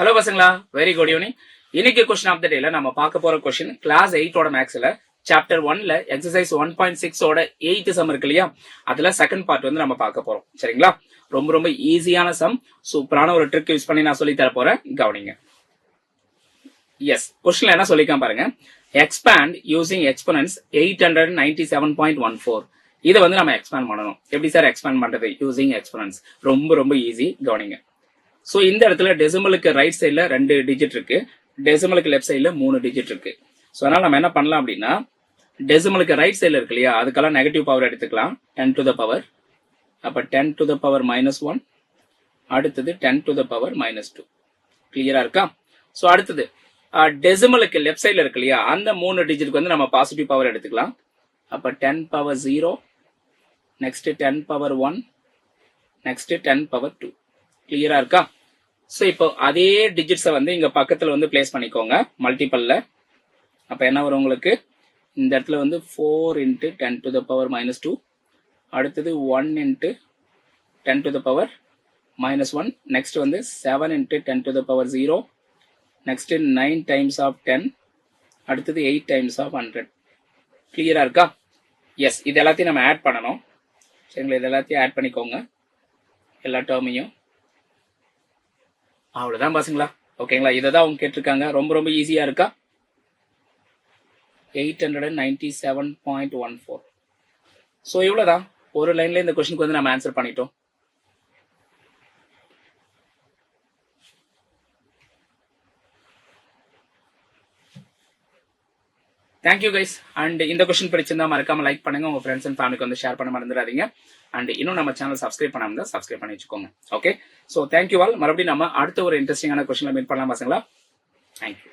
Hello பசங்களா, very good evening. இன்னைக்கு question of the டேல நம்ம பார்க்க போற கொஸ்டின் கிளாஸ் 8ஓட மேக்ஸ்ல சாப்டர் 1ல எக்ஸசைஸ் 1.6ஓட 8th சம் இருக்கு இல்லையா, அதுல செகண்ட் பார்ட் வந்து நம்ம பார்க்க போறோம். சரிங்களா? ரொம்ப ரொம்ப ஈஸியான சம், சூப்பரான ஒரு ட்ரிக் யூஸ் பண்ணி நான் சொல்லி தர போறேன், கவனிங்க. எஸ், கொஸ்டின்ல என்ன சொல்லிருக்கான் பாருங்க. Expand using exponents 897.14. இதை வந்து நம்ம எக்ஸ்பேண்ட் பண்ணணும். எப்படி சார் எக்ஸ்பேண்ட் பண்றது யூசிங் எக்ஸ்போனன்ட்ஸ்? ரொம்ப ரொம்ப ஈஸி, கவனிங்க. சோ இந்த இடத்துல டெசிமலுக்கு ரைட் சைட்ல 2 டிஜிட் இருக்கு, டெசிமலுக்கு லெஃப்ட் சைட்ல 3 டிஜிட் இருக்கு. சோ அதனால நம்ம என்ன பண்ணலாம் அப்படின்னா, டெசிமலுக்கு ரைட் சைட்ல இருக்கு இல்லையா, அதுக்கெல்லாம் நெகட்டிவ் பவர் எடுத்துக்கலாம். 10 to the power, அப்ப 10 to the power -1, அடுத்தது 10 to the power -2. கிளியரா இருக்கா? சோ அடுத்தது டெசிமலுக்கு லெஃப்ட் சைட்ல இருக்கு இல்லையா, அந்த 3 டிஜிட்க்கு வந்து நம்ம பாசிட்டிவ் பவர் எடுத்துக்கலாம். அப்ப 10 power 0, next 10 power 1, next 10 power 2. கிளியரா இருக்கா? சோ இப்போ அதே டிஜிட்ஸை வந்து இங்க பக்கத்துல வந்து பிளேஸ் பண்ணிக்கோங்க மல்டிபிள்ல. அப்ப என்ன வரும் உங்களுக்கு? இந்த இடத்துல வந்து 4 into 10 to the power -2, அடுத்தது 1 into 10 to the power -1, next வந்து 7 into 10 to the power 0, next 9 times of 10, அடுத்தது 8 times of 100. கிளியரா இருக்கா? எஸ், இது எல்லாத்தையும் நம்ம ஆட் பண்ணணும். சரிங்களா? இது எல்லாத்தையும் ஆட் பண்ணிக்கோங்க, எல்லா டேர்மையும். அவ்வளவுதான் பசங்களா. ஓகேங்களா? இதை தான் அவங்க கேட்டிருக்காங்க. ரொம்ப ரொம்ப ஈஸியா இருக்கா? 897.14. சோ இவ்வளவுதான், ஒரு லைன்ல இந்த கொஸ்டினுக்கு வந்து நம்ம ஆன்சர் பண்ணிட்டோம். Thank you guys. அண்ட் இந்த கொஸ்டின் பிடிச்சிருந்தா மறக்காம லைக் பண்ணுங்க, உங்க ஃப்ரெண்ட்ஸ் அண்ட் ஃபேமிலிக்கு வந்து ஷேர் பண்ண மறந்துடாதீங்க. அண்ட் இன்னும் நம்ம சேனல் சப்ஸ்கிரைப் பண்ணாம இருந்தா சப்ஸ்கிரைப் பண்ணி வச்சுக்கோங்க. Okay, so thank you all. மறுபடியும் நம்ம அடுத்த ஒரு இன்ட்ரெஸ்டிங்கான கொஸ்டின்ல மீட் பண்ணலாம் பசங்களா. தேங்க்யூ.